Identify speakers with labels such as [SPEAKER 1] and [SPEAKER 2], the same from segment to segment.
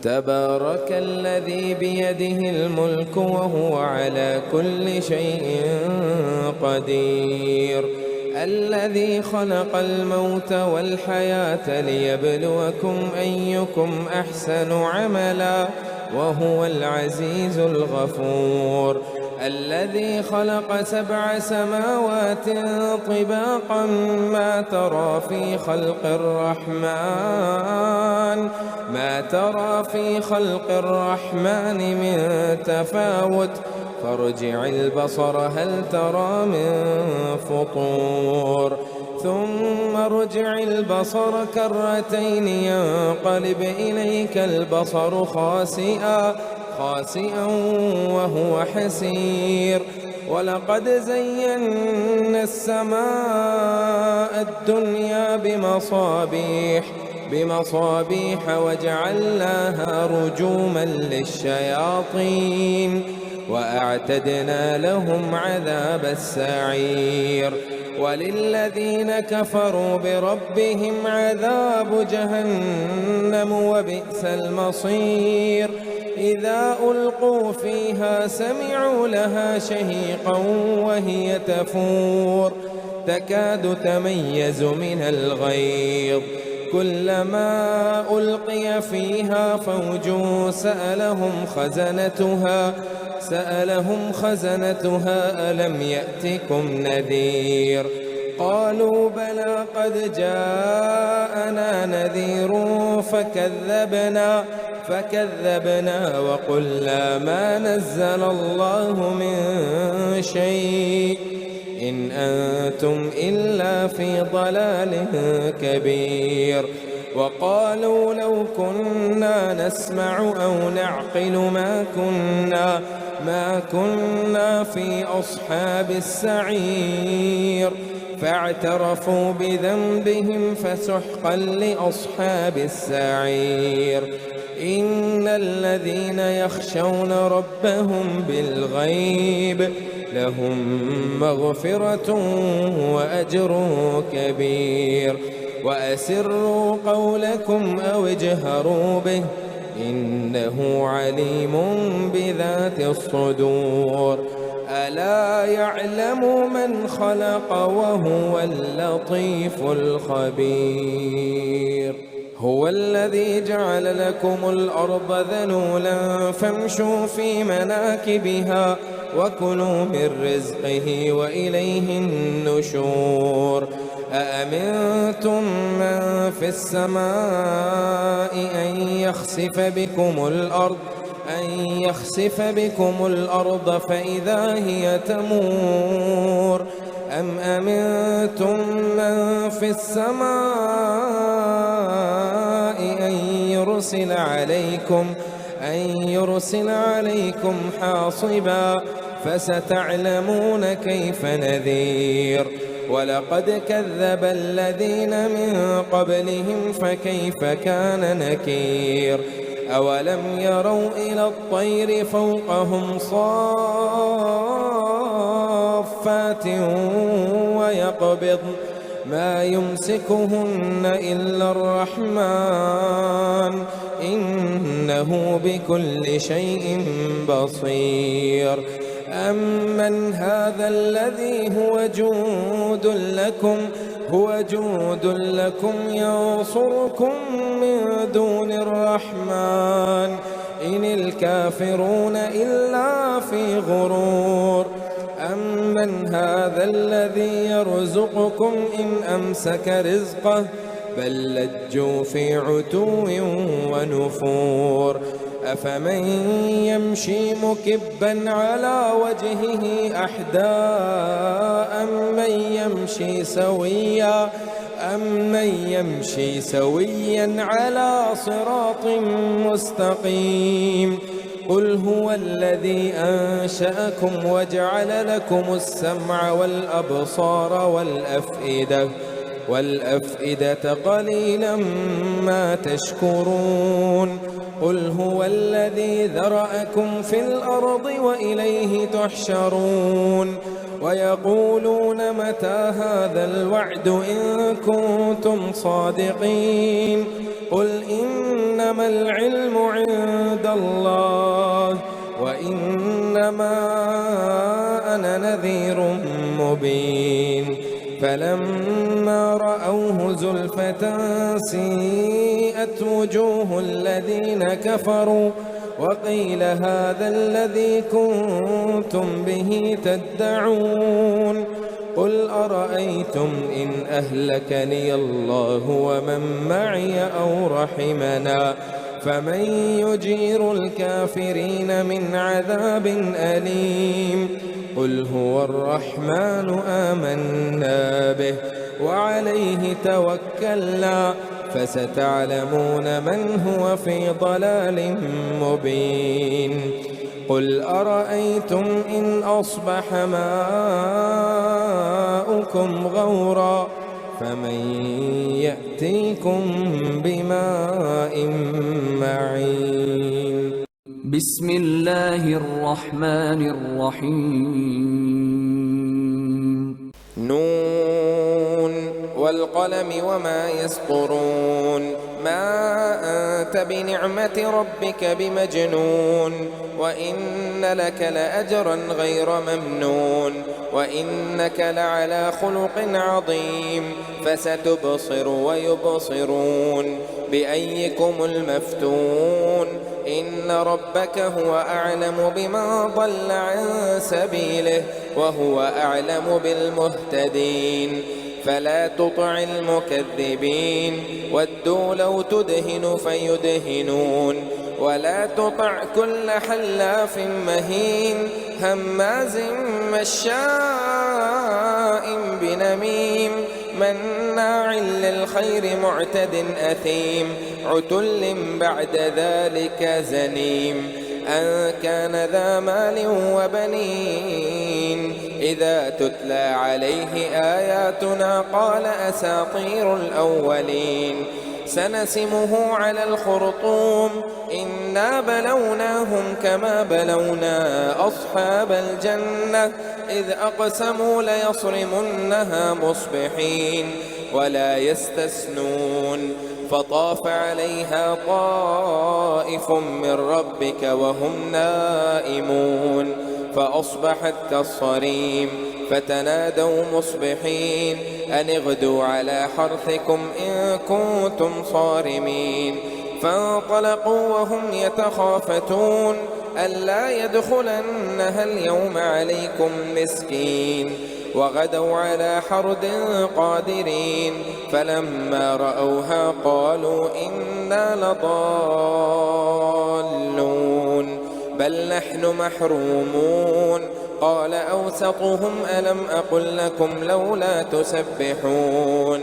[SPEAKER 1] تبارك الذي بيده الملك وهو على كل شيء قدير. الذي خلق الموت والحياة ليبلوكم أيكم أحسن عملا وهو العزيز الغفور. الذي خلق 7 سماوات طباقا ما ترى في خلق الرحمن من تفاوت فارجع البصر هل ترى من فطور ثم ارجع البصر كرتين ينقلب إليك البصر خاسئا وهو حسير. ولقد زينا السماء الدنيا بمصابيح وجعلناها رجوما للشياطين وأعتدنا لهم عذاب السعير. وللذين كفروا بربهم عذاب جهنم وبئس المصير. إذا ألقوا فيها سمعوا لها شهيقا وهي تفور تكاد تميز من الغيظ كلما ألقي فيها فوج سألهم خزنتها ألم يأتكم نذير قالوا بلى قد جاءنا نذير فكذبنا وقلنا ما نزل الله من شيء إن أنتم إلا في ضلال كبير. وقالوا لو كنا نسمع أو نعقل ما كنا في أصحاب السعير فاعترفوا بذنبهم فسحقا لأصحاب السعير. إن الذين يخشون ربهم بالغيب لهم مغفرة وأجر كبير. وأسروا قولكم أو اجهروا به إنه عليم بذات الصدور. ألا يعلم من خلق وهو اللطيف الخبير. هو الذي جعل لكم الأرض ذلولا فامشوا في مناكبها وكلوا من رزقه وإليه النشور. أأمنتم من في السماء أن يخسف بكم الأرض فإذا هي تمور أم أمنتم من في السماء أن يرسل عليكم حاصبا فستعلمون كيف نذير. ولقد كذب الذين من قبلهم فكيف كان نكير. أولم يروا إلى الطير فوقهم صافات ويقبضن ما يمسكهن إلا الرحمن إنه بكل شيء بصير. أمن هذا الذي هو جود لكم ينصركم من دون الرحمن إن الكافرون إلا في غرور. أمن هذا الذي يرزقكم إن أمسك رزقه بل لجوا في عتو ونفور. أفمن يمشي مكبا على وجهه أحدى أمن يمشي سويا على صراط مستقيم. قل هو الذي أنشأكم وجعل لكم السمع والأبصار والأفئدة قليلا ما تشكرون. قل هو الذي ذرأكم في الأرض وإليه تحشرون. ويقولون متى هذا الوعد إن كنتم صادقين. قل إنما العلم عند عند الله وإنما أنا نذير مبين. فلما رأوه زلفة سيئت وجوه الذين كفروا وقيل هذا الذي كنتم به تدعون. قل أرأيتم إن أهلكني الله ومن معي أو رحمنا فمن يجير الكافرين من عذاب أليم. قل هو الرحمن آمنا به وعليه توكلنا فستعلمون من هو في ضلال مبين. قل أرأيتم إن أصبح ماؤكم غورا فمن يأتيكم بماء معين.
[SPEAKER 2] بسم الله الرحمن الرحيم.
[SPEAKER 1] نون والقلم وما يسطرون. ما أنت بنعمة ربك بمجنون وإن لك لأجرا غير ممنون وإنك لعلى خلق عظيم. فستبصر ويبصرون بأيكم المفتون. إن ربك هو أعلم بمن ضل عن سبيله وهو أعلم بالمهتدين. فلا تطع المكذبين ودوا لو تدهن فيدهنون. ولا تطع كل حلاف مهين هماز مشاء بنميم مناع للخير معتد أثيم عتل بعد ذلك زنيم. أن كان ذا مال وبنين إذا تتلى عليه آياتنا قال أساطير الأولين. سنسمه على الخرطوم إنا بلوناهم كما بلونا أصحاب الجنة إذ أقسموا ليصرمنها مصبحين ولا يستثنون. فطاف عليها طائف من ربك وهم نائمون فأصبحت كالصريم. فتنادوا مصبحين أن اغدوا على حرثكم إن كنتم صارمين. فانطلقوا وهم يتخافتون ألا يدخلنها اليوم عليكم مسكين. وغدوا على حرد قادرين. فلما رأوها قالوا إنا لضالون بل نحن محرومون. قال أوسطهم ألم أقل لكم لولا تسبحون.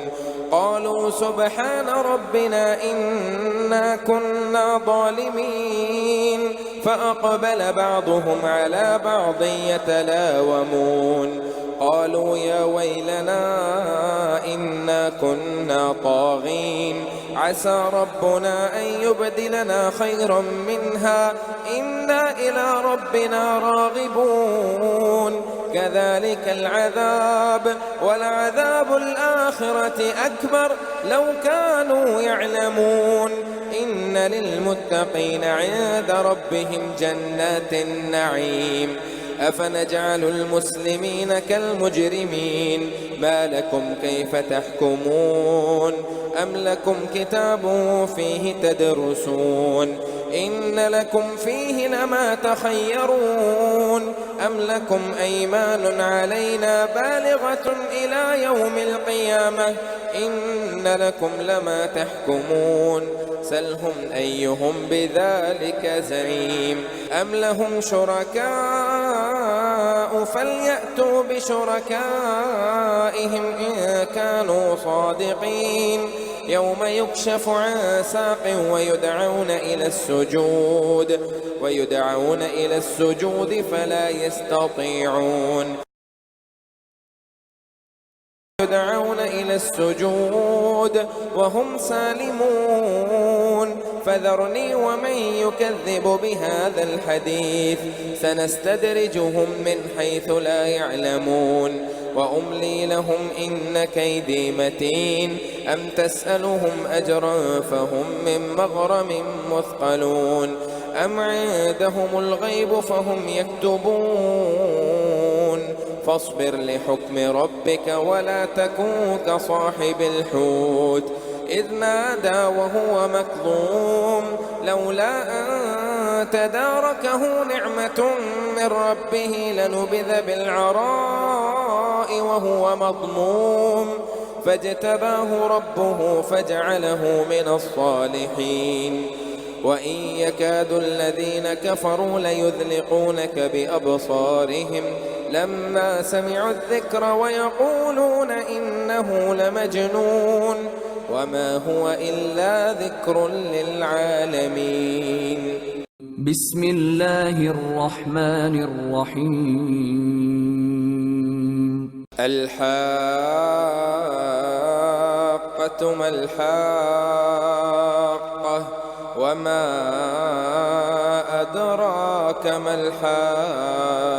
[SPEAKER 1] قالوا سبحان ربنا إنا كنا ظالمين. فأقبل بعضهم على بعض يتلاومون. قالوا يا ويلنا إنا كنا طاغين عسى ربنا أن يبدلنا خيرا منها إنا إلى ربنا راغبون. كذلك العذاب ولعذاب الآخرة أكبر لو كانوا يعلمون. إن للمتقين عند ربهم جنات النعيم. أفنجعل المسلمين كالمجرمين ما لكم كيف تحكمون أم لكم كتاب فيه تدرسون إن لكم فيه لما تخيرون أم لكم أيمان علينا بالغة إلى يوم القيامة إن لكم لما تحكمون سلهم أيهم بذلك زعيم أم لهم شركاء فليأتوا بشركائهم إن كانوا صادقين يوم يكشف عن ساق ويدعون إلى السجود فلا يستطيعون يدعون إلى السجود وهم سالمون فذرني ومن يكذب بهذا الحديث سنستدرجهم من حيث لا يعلمون وأملي لهم إن كيدي متين أم تسألهم أجرا فهم من مغرم مثقلون أم عندهم الغيب فهم يكتبون فاصبر لحكم ربك ولا تكن كصاحب الحوت إذ نادى وهو مكظوم لولا أن تداركه نعمة من ربه لنبذ بالعراء وهو مظلوم فاجتباه ربه فجعله من الصالحين وإن يكاد الذين كفروا ليذلقونك بأبصارهم لما سمعوا الذكر ويقولون إنه لمجنون وما هو إلا ذكر للعالمين.
[SPEAKER 2] بسم الله الرحمن الرحيم.
[SPEAKER 1] الحاقة ما الحاقة وما أدراك ما الحاقة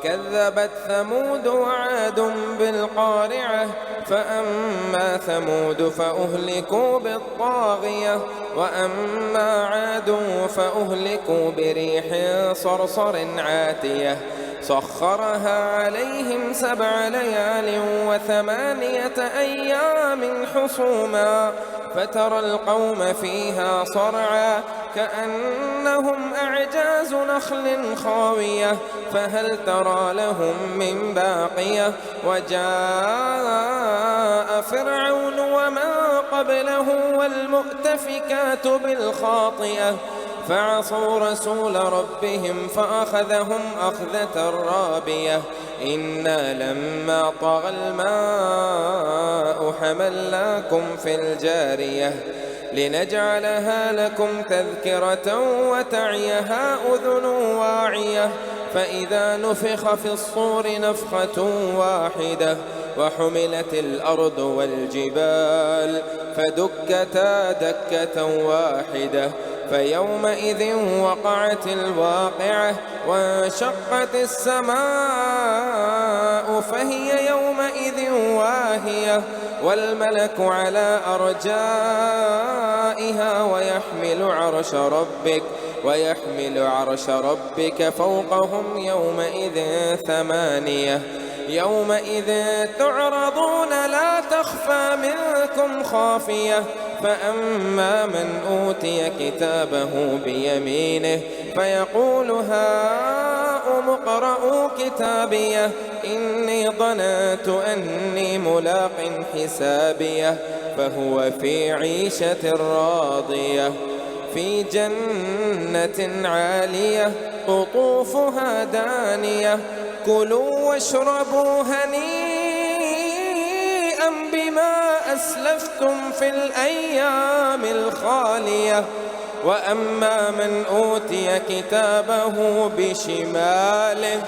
[SPEAKER 1] كذبت ثمود وعاد بالقارعة فأما ثمود فأهلكوا بالطاغية وأما عاد فأهلكوا بريح صرصر عاتية سخرها عليهم 7 ليال و8 أيام حصوما فترى القوم فيها صرعا كأنهم أعجاز نخل خاوية فهل ترى لهم من باقية وجاء فرعون ومن قبله والمؤتفكات بالخاطئة فعصوا رسول ربهم فأخذهم أخذة رابية إنا لما طغى الماء حملناكم في الجارية لنجعلها لكم تذكرة وتعيها أذن واعية فإذا نفخ في الصور نفخة واحدة وحملت الأرض والجبال فدكتا دكة واحدة فيومئذ وقعت الواقعة وانشقت السماء فهي يومئذ واهية والملك على أرجائها ويحمل عرش ربك فوقهم يومئذ 8 يومئذ تعرضون لا تخفى منكم خافية فأما من أوتي كتابه بيمينه فيقول هاؤم اقرءوا كتابيه إني ظننت أني ملاق حسابيه فهو في عيشة راضية في جنة عالية قطوفها دانية كلوا واشربوا هنيئا بما أسلفتم في الأيام الخالية وأما من أوتي كتابه بشماله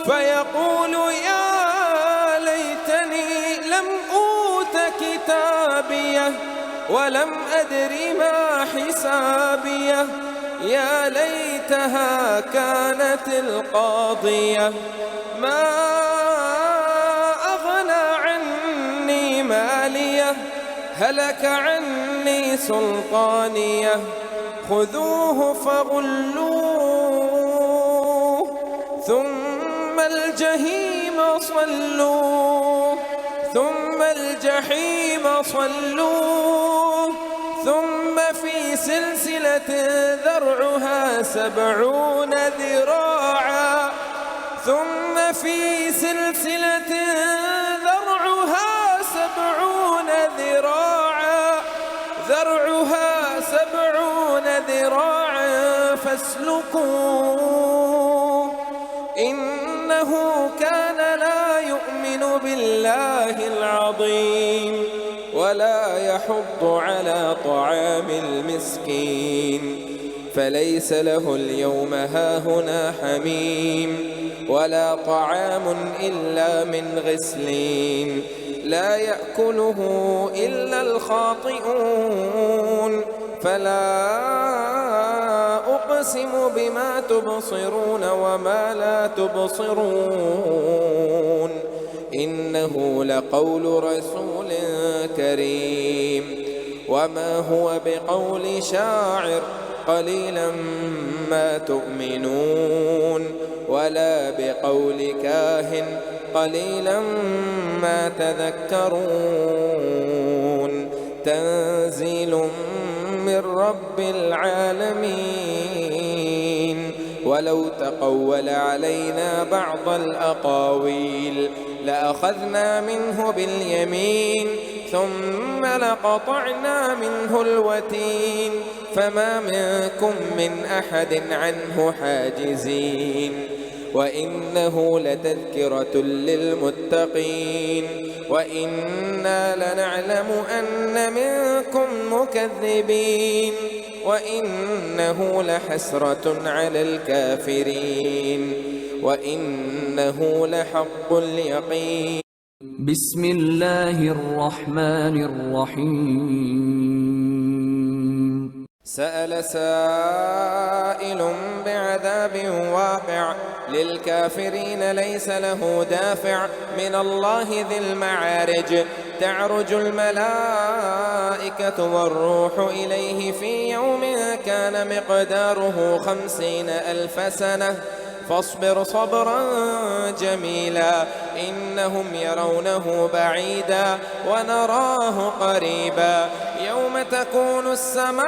[SPEAKER 1] فيقول يا ليتني لم أوت كتابيه ولم أدر ما حسابيه يا ليتها كانت القاضية ما أغنى عني ماليه هلك عني سلطانيه خذوه فغلوه ثم الجحيم صلوه ثم في سلسلة ذرعها 70 ذراعا ذرعها 70 ذراعا فاسلكوه إنه كان لا يؤمن بالله العظيم ولا يحض على طعام المسكين فليس له اليوم هاهنا حميم ولا طعام إلا من غسلين لا يأكله إلا الخاطئون فلا أقسم بما تبصرون وما لا تبصرون إنه لقول رسول كريم وما هو بقول شاعر قليلا ما تؤمنون ولا بقول كاهن قليلا ما تذكرون تنزيل من رب العالمين ولو تقول علينا بعض الأقاويل لأخذنا منه باليمين ثم لقطعنا منه الوتين فما منكم من أحد عنه حاجزين وإنه لتذكرة للمتقين وإنا لنعلم أن منكم مكذبين وإنه لحسرة على الكافرين وإنه لحق اليقين.
[SPEAKER 2] بسم الله الرحمن الرحيم.
[SPEAKER 1] سأل سائل بعذاب واقع للكافرين ليس له دافع من الله ذي المعارج تعرج الملائكة والروح إليه في يوم كان مقداره 50,000 سنة فاصبر صبرا جميلا إنهم يرونه بعيدا ونراه قريبا يوم تكون السماء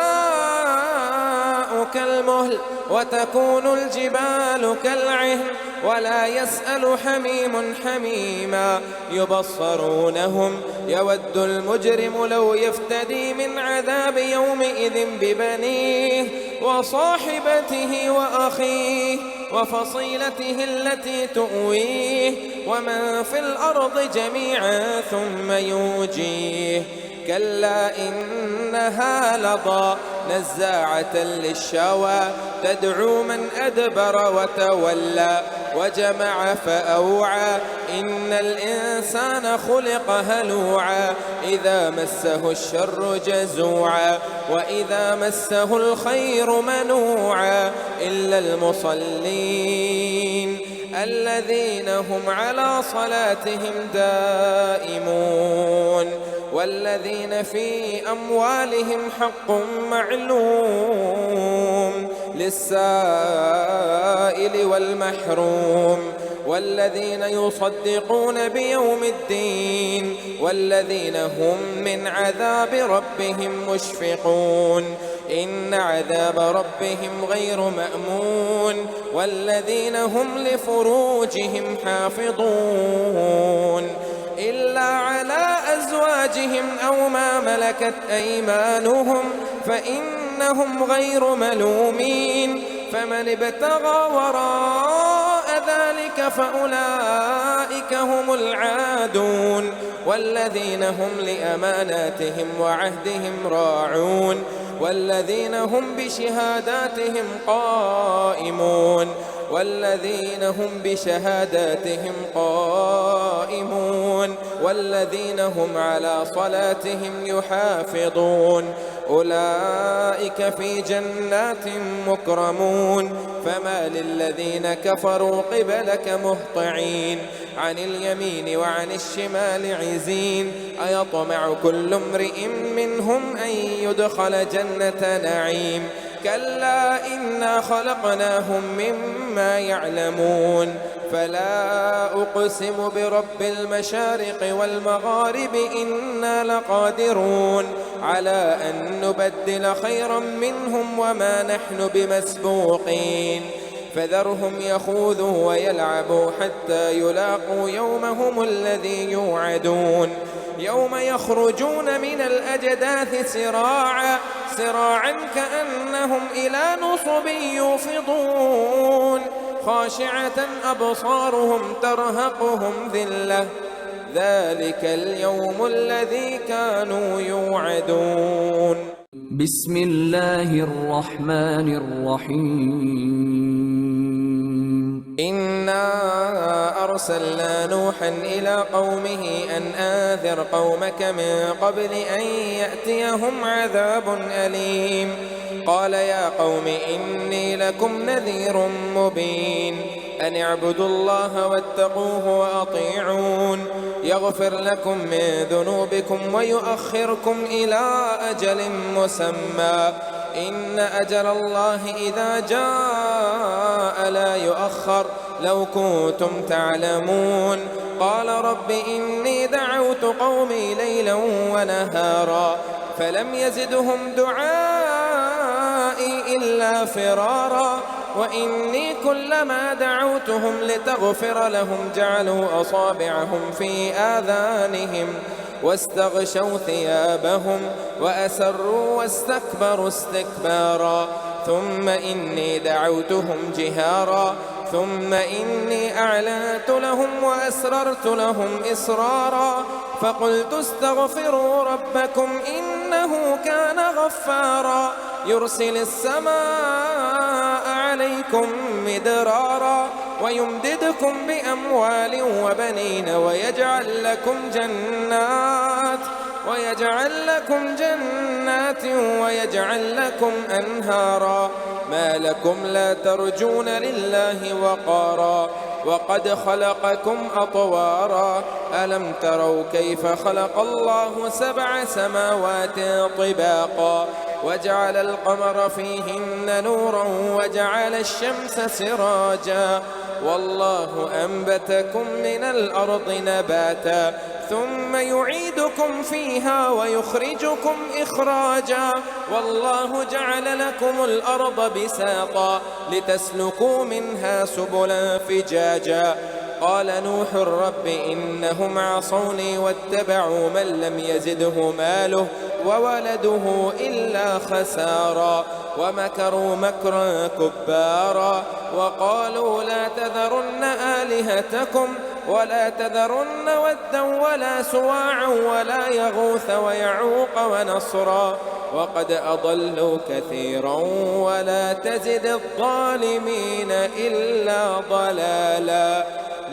[SPEAKER 1] كالمهل وتكون الجبال كالعهن ولا يسأل حميم حميما يبصرونهم يود المجرم لو يفتدي من عذاب يومئذ ببنيه وصاحبته وأخيه وفصيلته التي تؤويه ومن في الأرض جميعا ثم ينجيه كلا إنها لظى نزاعة للشوى تدعو من أدبر وتولى وجمع فأوعى إن الإنسان خلق هلوعا إذا مسه الشر جزوعا وإذا مسه الخير منوعا إلا المصلين الذين هم على صلاتهم دائمون والذين في أموالهم حق معلوم للسائل والمحروم والذين يصدقون بيوم الدين والذين هم من عذاب ربهم مشفقون إن عذاب ربهم غير مأمون والذين هم لفروجهم حافظون إلا على أزواجهم أو ما ملكت أيمانهم فإنهم غير ملومين فمن ابتغى وراء ذلك فأولئك هم العادون والذين هم لأماناتهم وعهدهم راعون والذين هم بشهاداتهم قائمون والذين هم بشهاداتهم قائمون والذين هم على صلاتهم يحافظون أولئك في جنات مكرمون فما للذين كفروا قبلك مهطعين عن اليمين وعن الشمال عزين أيطمع كل امرئ منهم أن يدخل جنة نعيم كلا إنا خلقناهم مما يعلمون فلا أقسم برب المشارق والمغارب إنا لقادرون على أن نبدل خيرا منهم وما نحن بمسبوقين فذرهم يخوضوا ويلعبوا حتى يلاقوا يومهم الذي يوعدون يوم يخرجون من الأجداث سراعا كأنهم إلى نصب يوفضون خاشعة أبصارهم ترهقهم ذلة ذلك اليوم الذي كانوا يوعدون.
[SPEAKER 2] بسم الله الرحمن الرحيم.
[SPEAKER 1] إنا أرسلنا نوحا إلى قومه أن أنذر قومك من قبل أن يأتيهم عذاب أليم قال يا قوم إني لكم نذير مبين أن اعبدوا الله واتقوه وأطيعون يغفر لكم من ذنوبكم ويؤخركم إلى أجل مسمى إن أجل الله إذا جاء لا يؤخر لو كنتم تعلمون قال رب إني دعوت قومي ليلا ونهارا فلم يزدهم دعائي إلا فرارا وإني كلما دعوتهم لتغفر لهم جعلوا أصابعهم في آذانهم واستغشوا ثيابهم وأسروا واستكبروا استكبارا ثم إني دعوتهم جهارا ثم إني أعلنت لهم وأسررت لهم إسرارا فقلت استغفروا ربكم إنه كان غفارا يرسل السماء عليكم مدرارا ويمددكم بأموال وبنين ويجعل لكم جنات ويجعل لكم أنهارا ما لكم لا ترجون لله وقارا وقد خلقكم أطوارا ألم تروا كيف خلق الله 7 سماوات طباقا وجعل القمر فيهن نورا وجعل الشمس سراجا والله أنبتكم من الأرض نباتا ثم يعيدكم فيها ويخرجكم إخراجا والله جعل لكم الأرض بساطا لتسلكوا منها سبلا فجاجا قال نوح رب إنهم عصوني واتبعوا من لم يزده ماله وولده إلا خسارا ومكروا مكرا كبارا وقالوا لا تذرن آلهتكم ولا تذرن ودا ولا سواعا ولا يغوث ويعوق ونصرا وقد أضلوا كثيرا ولا تزد الظالمين إلا ضلالا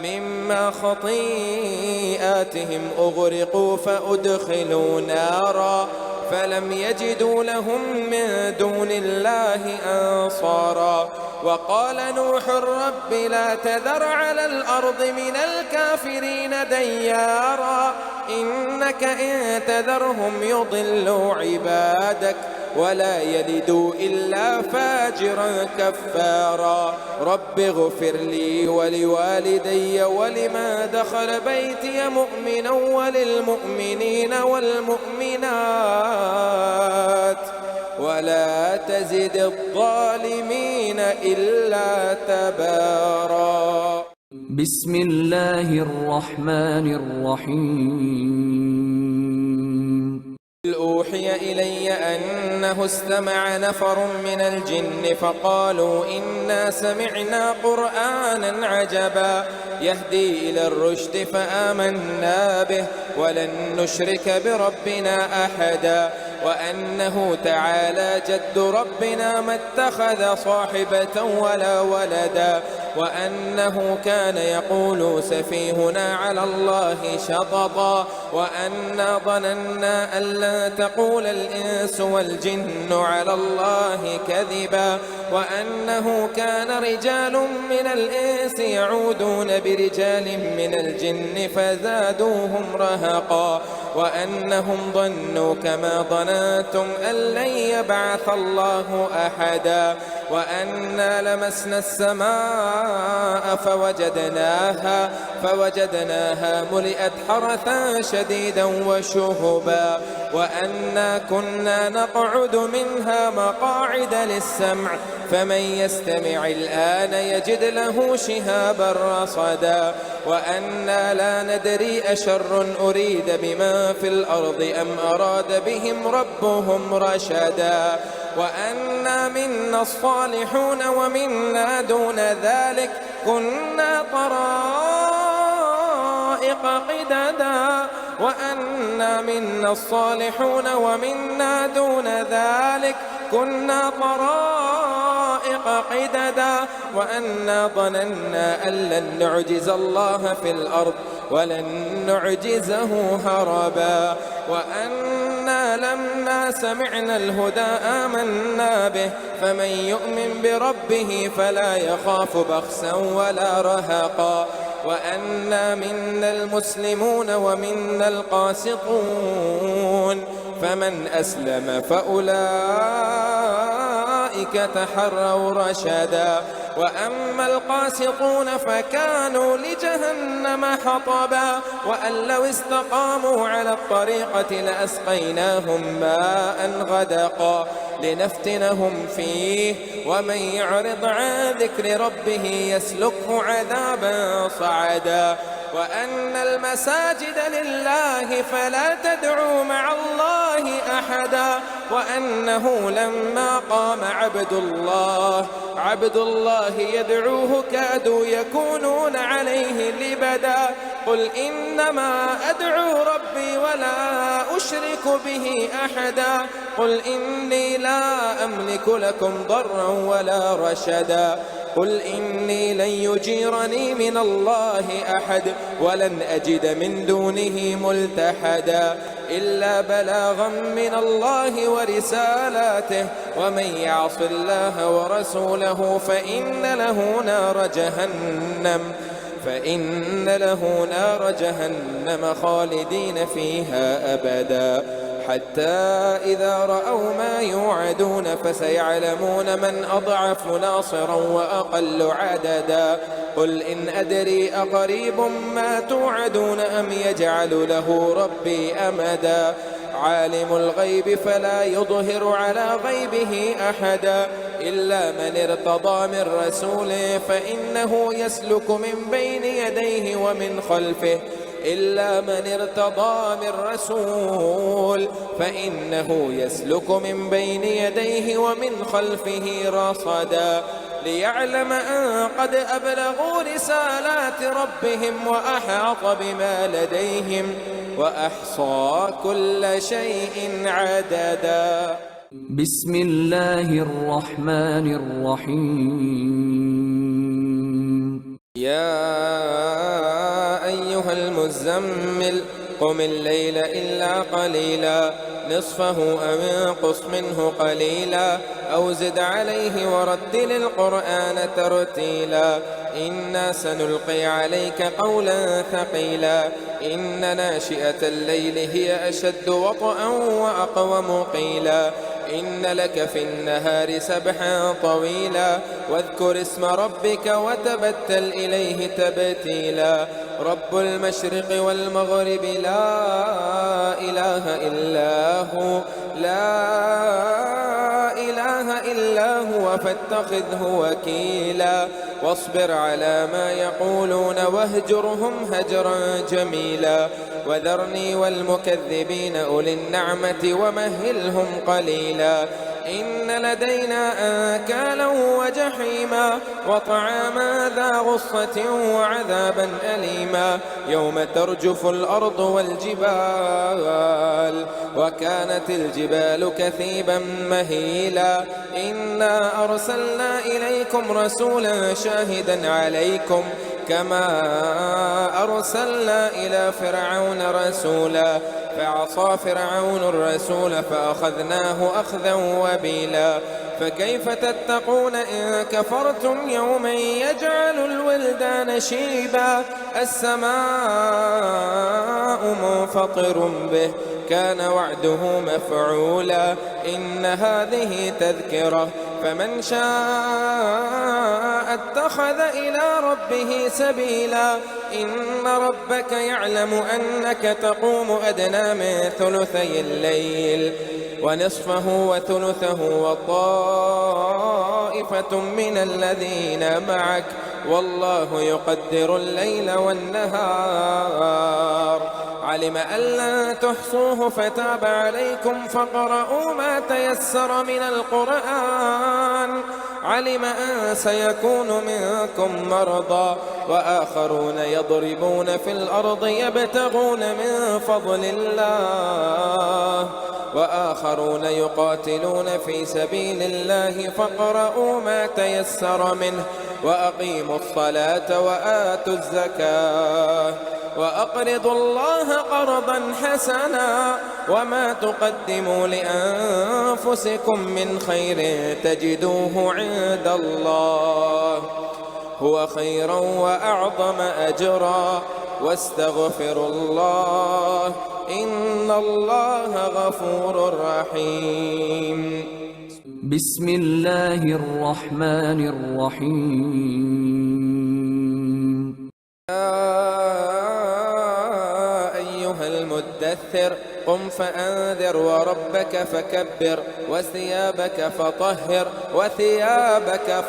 [SPEAKER 1] مما خطيئاتهم أغرقوا فأدخلوا نارا فلم يجدوا لهم من دون الله أنصارا وقال نوح رب لا تذر على الأرض من الكافرين ديارا إنك إن تذرهم يضلوا عبادك ولا يلدوا إلا فاجرا كفارا رب اغفر لي ولوالدي ولمن دخل بيتي مؤمنا وللمؤمنين والمؤمنات ولا تزد الظالمين إلا تبارا
[SPEAKER 2] بسم الله الرحمن الرحيم
[SPEAKER 1] أوحي إلي أنه استمع نفر من الجن فقالوا إنا سمعنا قرآنا عجبا يهدي إلى الرشد فآمنا به ولن نشرك بربنا أحدا وأنه تعالى جد ربنا ما اتخذ صاحبة ولا ولدا وأنه كان يقول سفيهنا على الله شططا وأنا ظننا أن لا تقول الإنس والجن على الله كذبا وأنه كان رجال من الإنس يعودون برجال من الجن فزادوهم رهقا وأنهم ظنوا كما ظننتم أن لن يبعث الله أحدا وأنا لمسنا السماء فوجدناها ملئت حرثا شديدا وشهبا وأنا كنا نقعد منها مقاعد للسمع فمن يستمع الآن يجد له شهابا رصدا وأنا لا ندري أشر أريد بما في الأرض أم أراد بهم ربهم رشدا وأنا منا الصالحون ومنا دون ذلك كنا طرائق قددا وأنا منا الصالحون ومنا دون ذلك كنا طرائق طرائق قددا وأنا ظننا أن لن نعجز الله في الأرض ولن نعجزه هربا وأنا لما سمعنا الهدى آمنا به فمن يؤمن بربه فلا يخاف بخسا ولا رهقا وأنا منا المسلمون ومنا القاسطون فمن أسلم فأولئك تحروا رشدا وأما القاسطون فكانوا لجهنم حطبا وأن لو استقاموا على الطريقة لأسقيناهم ماء غدقا لنفتنهم فيه ومن يعرض عن ذكر ربه يسلكه عذابا صعدا وأن المساجد لله فلا تدعوا مع الله أحدا وأنه لما قام عبد الله يدعوه كادوا يكونون عليه لبدا قل إنما أدعو ربي ولا أشرك به أحدا قل إني لا أملك لكم ضرا ولا رشدا قل إني لن يجيرني من الله أحد ولن أجد من دونه ملتحدا إلا بلاغا من الله ورسالاته ومن يعص الله ورسوله فإن له نار جهنم خالدين فيها أبدا حتى إذا رأوا ما يوعدون فسيعلمون من أضعف ناصرا وأقل عددا قل إن أدري أقريب ما توعدون أم يجعل له ربي أمدا عالم الغيب فلا يظهر على غيبه أحدا إلا من ارتضى من رسول فإنه يسلك من بين يديه ومن خلفه إلا من ارتضى من رسول فإنه يسلك من بين يديه ومن خلفه رصدا ليعلم أن قد أبلغوا رسالات ربهم وأحاط بما لديهم وأحصى كل شيء عددا.
[SPEAKER 2] بسم الله الرحمن الرحيم.
[SPEAKER 1] يا أيها المزمل قم الليل إلا قليلا نصفه أو انقص منه قليلا أو زد عليه ورتل القرآن ترتيلا إنا سنلقي عليك قولا ثقيلا إن ناشئة الليل هي أشد وطئا وأقوم قيلا إن لك في النهار سبحا طويلا واذكر اسم ربك وتبتل إليه تبتيلا رب المشرق والمغرب لا إله إلا هو فاتخذه وكيلا واصبر على ما يقولون واهجرهم هجرا جميلا وذرني والمكذبين أولي النعمة ومهلهم قليلا إن لدينا أنكالا وجحيما وطعاما ذا غصة وعذابا أليما يوم ترجف الأرض والجبال وكانت الجبال كثيبا مهيلا إنا أرسلنا إليكم رسولا شاهدا عليكم كما أرسلنا إلى فرعون رسولا فعصى فرعون الرسول فأخذناه أخذا وبيلا فكيف تتقون إن كفرتم يوما يجعل الولدان شيبا السماء منفطر به كان وعده مفعولا إن هذه تذكرة فمن شاء اتخذ إلى ربه سبيلا إن ربك يعلم أنك تقوم أدنى من ثلثي الليل ونصفه وثلثه وطائفة من الذين معك والله يقدر الليل والنهار علم أن لن تحصوه فتاب عليكم فاقرؤوا ما تيسر من القرآن علم أن سيكون منكم مرضى وآخرون يضربون في الأرض يبتغون من فضل الله وآخرون يقاتلون في سبيل الله فاقرؤوا ما تيسر منه وأقيموا الصلاة وآتوا الزكاة وأقرضوا الله قرضا حسنا وما تقدموا لأنفسكم من خير تجدوه عند الله هو خيرا وأعظم أجرا واستغفروا الله إن الله غفور رحيم.
[SPEAKER 2] بسم الله الرحمن الرحيم.
[SPEAKER 1] أيها المدثر قم فأنذر وربك فكبر وثيابك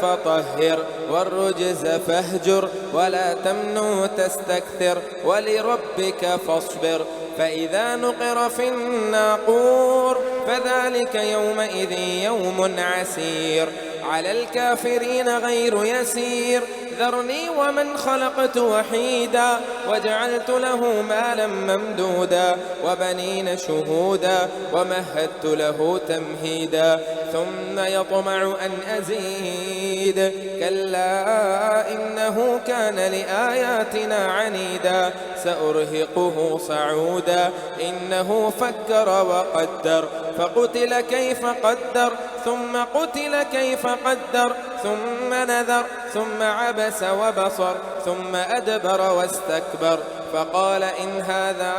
[SPEAKER 1] فطهر والرجز فاهجر ولا تمنن تستكثر ولربك فاصبر فإذا نقر في الناقور فذلك يومئذ يوم عسير على الكافرين غير يسير ذرني ومن خلقت وحيدا وجعلت له مالا ممدودا وبنين شهودا ومهدت له تمهيدا ثم يطمع أن أزيد كلا إنه كان لآياتنا عنيدا سأرهقه صعودا إنه فكر وقدر فقتل كيف قدر ثم قتل كيف قدر ثم نذر ثم عبس وبصر ثم أدبر واستكبر فقال إن هذا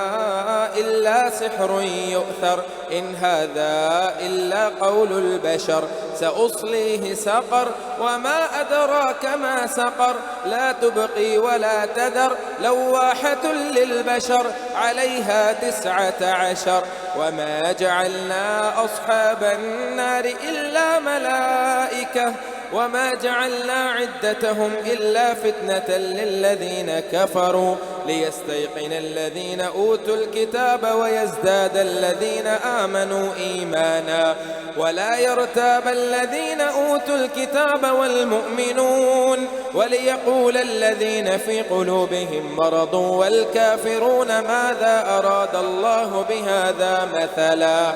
[SPEAKER 1] إلا سحر يؤثر إن هذا إلا قول البشر سأصليه سقر وما أدراك ما سقر لا تبقي ولا تذر لواحة للبشر عليها 19 وما جعلنا أصحاب النار إلا ملائكة وما جعلنا عدتهم إلا فتنة للذين كفروا ليستيقن الذين أوتوا الكتاب ويزداد الذين آمنوا إيمانا ولا يرتاب الذين أوتوا الكتاب والمؤمنون وليقول الذين في قلوبهم مرض والكافرون ماذا أراد الله بهذا مثلا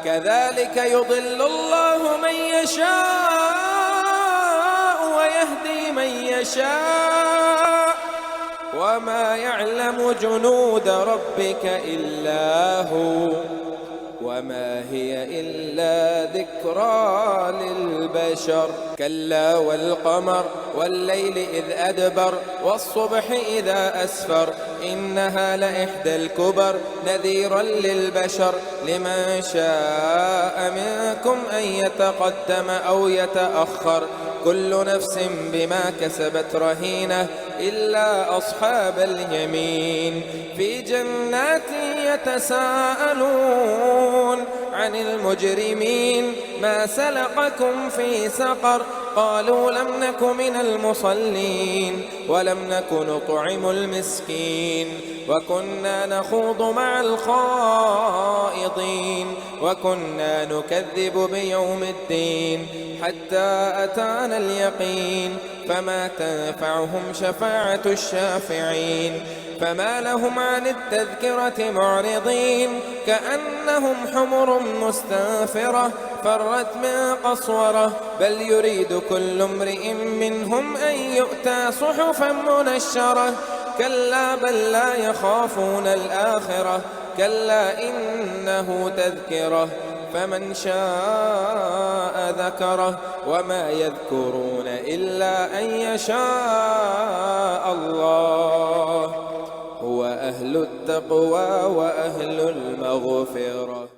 [SPEAKER 1] كذلك يضل الله من يشاء ويهدي من يشاء وما يعلم جنود ربك إلا هو وما هي إلا ذكرى للبشر كلا والقمر والليل إذ أدبر والصبح إذا أسفر إنها لإحدى الكبر نذيرا للبشر لمن شاء منكم أن يتقدم أو يتأخر كل نفس بما كسبت رهينة إلا أصحاب اليمين في جنات يتساءلون عن المجرمين ما سلقكم في سقر قالوا لم نك من المصلين ولم نك نطعم المسكين وكنا نخوض مع الخائضين وكنا نكذب بيوم الدين حتى أتانا اليقين فما تنفعهم شفاعة الشافعين فما لهم عن التذكرة معرضين كأنهم حمر مستنفرة فرت من قسورة بل يريد كل امرئ منهم أن يؤتى صحفا منشرة كلا بل لا يخافون الآخرة كلا إنه تذكرة فمن شاء ذكره وما يذكرون إلا أن يشاء الله هو أهل التقوى وأهل المغفرة.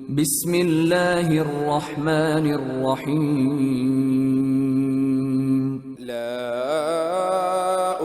[SPEAKER 2] بسم الله الرحمن الرحيم.
[SPEAKER 1] لا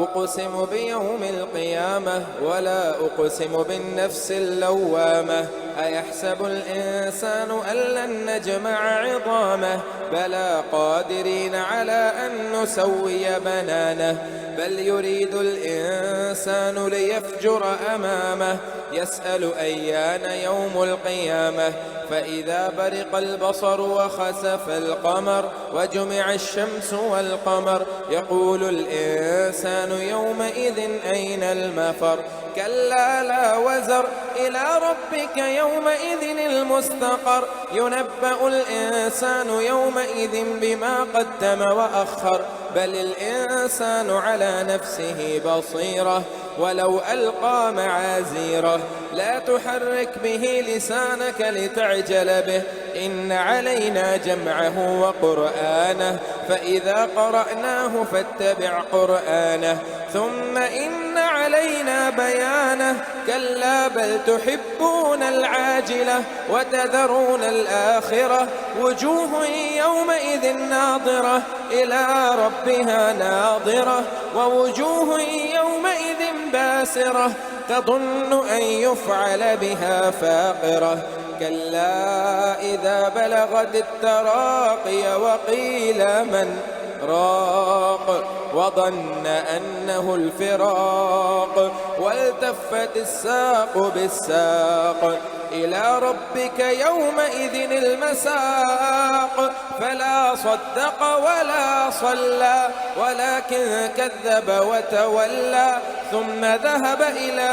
[SPEAKER 1] أقسم بيوم القيامة ولا أقسم بالنفس اللوامة أيحسب الإنسان أن لن نجمع عظامه بلى قادرين على أن نسوي بنانه بل يريد الإنسان ليفجر أمامه يسأل أيان يوم القيامة فإذا برق البصر وخسف القمر وجمع الشمس والقمر يقول الإنسان يومئذ أين المفر كلا لا وزر إلى ربك يومئذ المستقر ينبأ الإنسان يومئذ بما قدم وأخر بل الإنسان على نفسه بصيرة ولو ألقى معاذيره لا تحرك به لسانك لتعجل به إن علينا جمعه وقرآنه فإذا قرأناه فاتبع قرآنه ثم إن علينا بيانه كلا بل تحبون العاجلة وتذرون الآخرة وجوه يومئذ ناظرة إلى ربها ناظرة ووجوه يومئذ باسرة تظن أن يفعل بها فاقرة كلا إذا بلغت التراقي وقيل من راق وظن أنه الفراق والتفت الساق بالساق إلى ربك يومئذ المساق فلا صدق ولا صلى ولكن كذب وتولى ثم ذهب إلى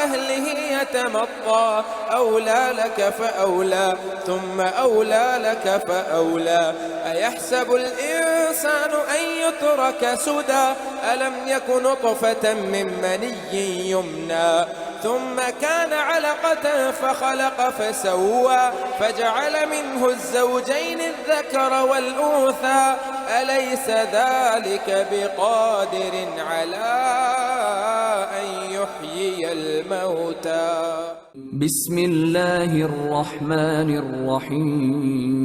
[SPEAKER 1] أهله يتمطى أولى لك فأولى ثم أولى لك فأولى أيحسب الإنسان أن يترك سدى ألم يك نطفة من مني يمنى ثم كان علقة فخلق فسوى فجعل منه الزوجين الذكر والأنثى أليس ذلك بقادر على أن يحيي الموتى
[SPEAKER 2] بسم الله الرحمن الرحيم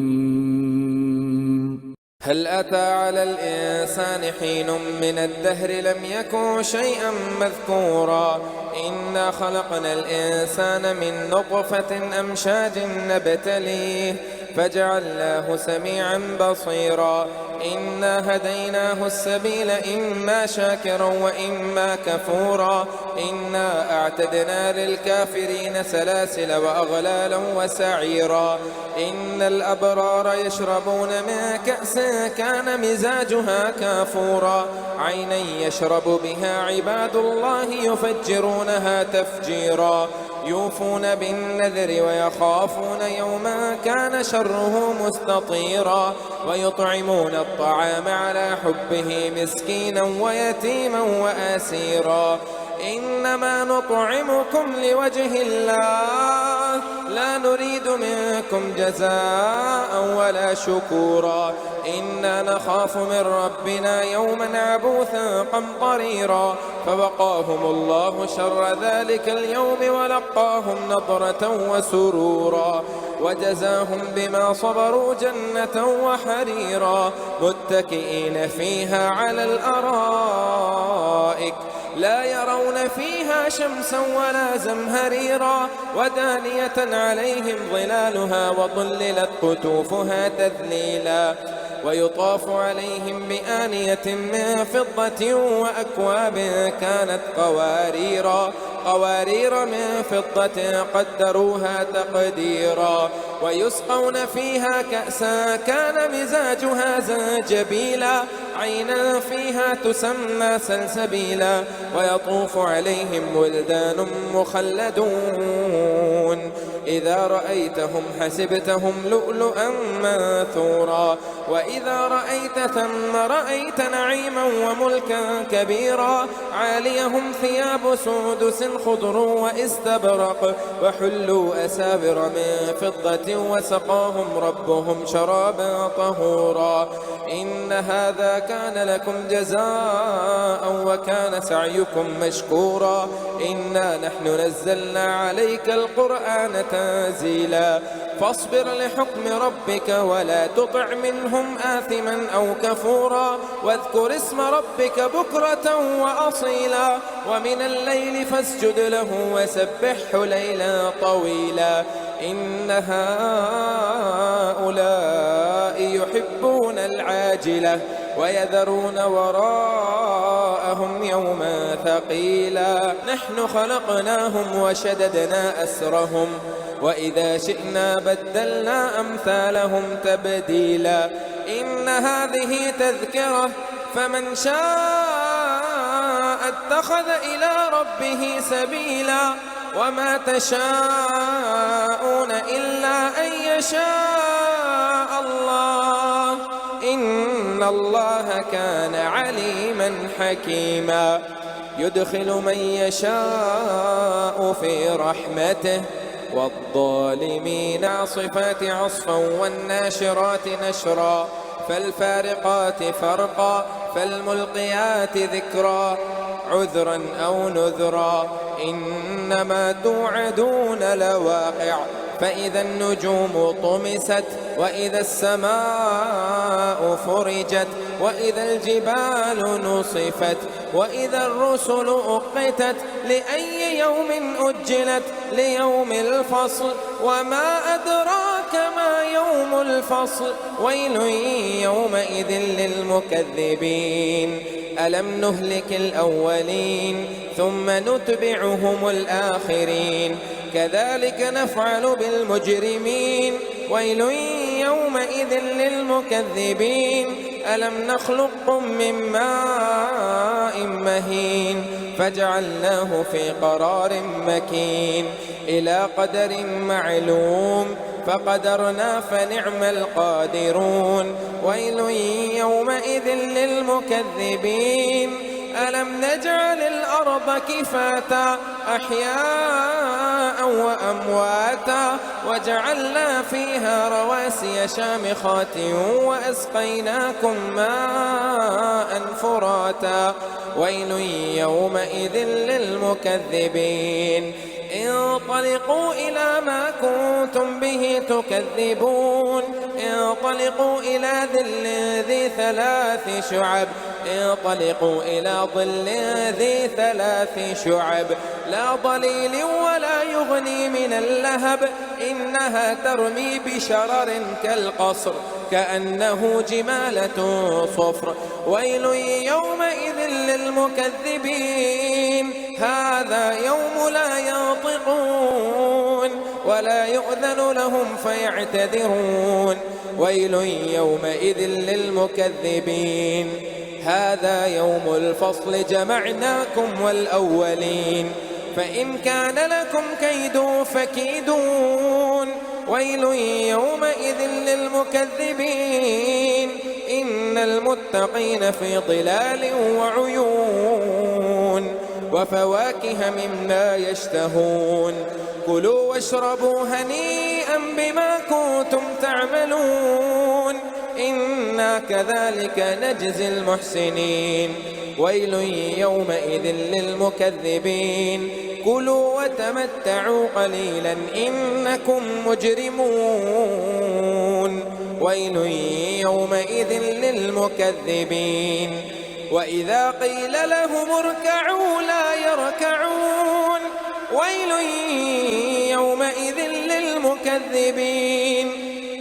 [SPEAKER 1] هل أتى على الإنسان حين من الدهر لم يكن شيئا مذكورا إنا خلقنا الإنسان من نطفة أمشاج نبتليه فجعلناه سميعا بصيرا إنا هديناه السبيل إما شاكرا وإما كفورا إنا أعتدنا للكافرين سلاسل وأغلالا وسعيرا إن الأبرار يشربون من كأس كان مزاجها كافورا عينا يشرب بها عباد الله يفجرونها تفجيرا يوفون بالنذر ويخافون يوما كان شره مستطيرا ويطعمون الطعام على حبه مسكينا ويتيما وأسيرا إنما نطعمكم لوجه الله لا نريد منكم جزاء ولا شكورا إنا نخاف من ربنا يوما عبوسا قمطريرا فوقاهم الله شر ذلك اليوم ولقاهم نضرة وسرورا وجزاهم بما صبروا جنة وحريرا متكئين فيها على الأرائك لا يرون فيها شمسا ولا زمهريرا ودانية عليهم ظلالها وظللت قطوفها تذليلا ويطاف عليهم بآنية من فضة وأكواب كانت قوارير من فضة قدروها تقديرا ويسقون فيها كأسا كان مزاجها زنجبيلا عينا فيها تسمى سلسبيلا ويطوف عليهم ولدان مخلدون إذا رأيتهم حسبتهم لؤلؤا منثورا وإذا رأيت ثم رأيت نعيما وملكا كبيرا عاليهم ثياب سندس خضر واستبرق وحلوا أساور من فضة وسقاهم ربهم شرابا طهورا إن هذا كان لكم جزاء وكان سعيكم مشكورا إنا نحن نزلنا عليك القرآن تنزيلا فاصبر لحكم ربك ولا تطع منهم آثما أو كفورا واذكر اسم ربك بكرة وأصيلا ومن الليل فاسجد له وسبحه ليلا طويلا إن هؤلاء يحبون العاجلة ويذرون وراءهم يوما ثقيلا نحن خلقناهم وشددنا أسرهم وإذا شئنا بدلنا أمثالهم تبديلا إن هذه تذكرة فمن شاء اتخذ إلى ربه سبيلا وما تشاءون إلا أن يشاء الله إن الله كان عليما حكيما يدخل من يشاء في رحمته والظالمين عصفات عصفا والناشرات نشرا فالفارقات فرقا فالملقيات ذكرا عذرا أو نذرا إنما توعدون لواقع فإذا النجوم طمست وإذا السماء فرجت وإذا الجبال نصفت وإذا الرسل أقتت لأي يوم أجلت ليوم الفصل وما أدراك ما يوم الفصل ويل يومئذ للمكذبين ألم نهلك الأولين ثم نتبعهم الآخرين كذلك نفعل بالمجرمين ويل يومئذ للمكذبين ألم نخلقكم من ماء مهين فجعلناه في قرار مكين إلى قدر معلوم فقدرنا فنعم القادرون ويل يومئذ للمكذبين ألم نجعل الأرض كفاتا أحياء وأمواتا وجعلنا فيها رواسي شامخات وأسقيناكم ماء فراتا ويل يومئذ للمكذبين انطلقوا إلى ما كنتم به تكذبون انطلقوا إلى ظل ذي 3 شعب انطلقوا إلى ظل ذي 3 شعب لا ضليل ولا يغني من اللهب إنها ترمي بشرر كالقصر كأنه جمالة صفر ويل يومئذ للمكذبين هذا يوم لا ينطقون ولا يؤذن لهم فيعتذرون ويل يومئذ للمكذبين هذا يوم الفصل جمعناكم والأولين فإن كان لكم كيد فكيدون ويل يومئذ للمكذبين إن المتقين في ظلال وعيون وفواكه مما يشتهون كلوا واشربوا هنيئا بما كنتم تعملون إنا كذلك نجزي المحسنين ويل يومئذ للمكذبين كلوا وتمتعوا قليلا إنكم مجرمون ويل يومئذ للمكذبين وإذا قيل لهم اركعوا لا يركعون ويل يومئذ للمكذبين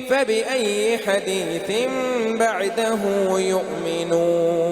[SPEAKER 1] فبأي حديث بعده يؤمنون